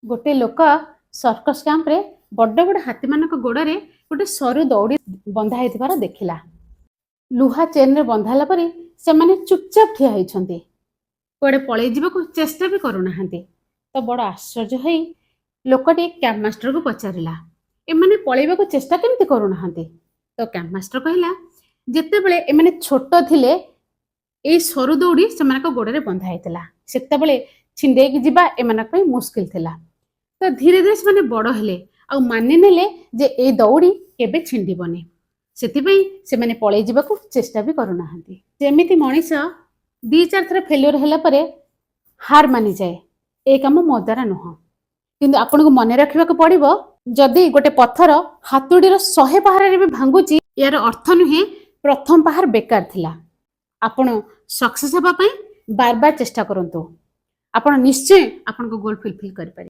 गोटे लोक circus camp रे बड़ बड़ हाथी मानक गोड़े गोटे सरू दौड़ी बंधा होइथिबार देखिला। लुहा चेन रे बंधाला परी से माने चुपचाप ठिया होइछन्ती, कुआडे पळेई जीवाकू चेष्टा भी करूनाहांती। तो बड़ आश्चर्य होई लोकटी कैंप मास्टर को पचारिला, एमाने पळेइबाकू चेष्टा केमती करूनाहांती? तो कैंप मास्टर कहला, जेतेबेले एमाने छोट थिले एई सरू दौड़ी सेमानक गोड़े बंधा होइतिला, सेतेबेले छिंडेकी जीवा एमानक पई मुश्किल थिला। तो धीरे धीरे से बड़ हेले आ मानि नेले जे ए दौड़ी केबे छिंडिबनी, सेतिपई सेमाने पळेई जीवाकू चेष्टा भी करूनाहांती। जेमिति मनीष दी चार थर फेल्योर होला परे हार मानि जाए, ए काम मो द्वारा नुह, किंतु आपनको मने रखिबाकू पड़िबो जदि गोटे पत्थर हातुड़ीर 100 पहाड़ भी भांगुची यार अर्थ नुहे प्रथम पहाड़ बेकार थिला। आपण सक्सेस हेबा पई बार बार चेष्टा करंतु, आपण निश्चय आपनको गोल फुलफिल करि पारि।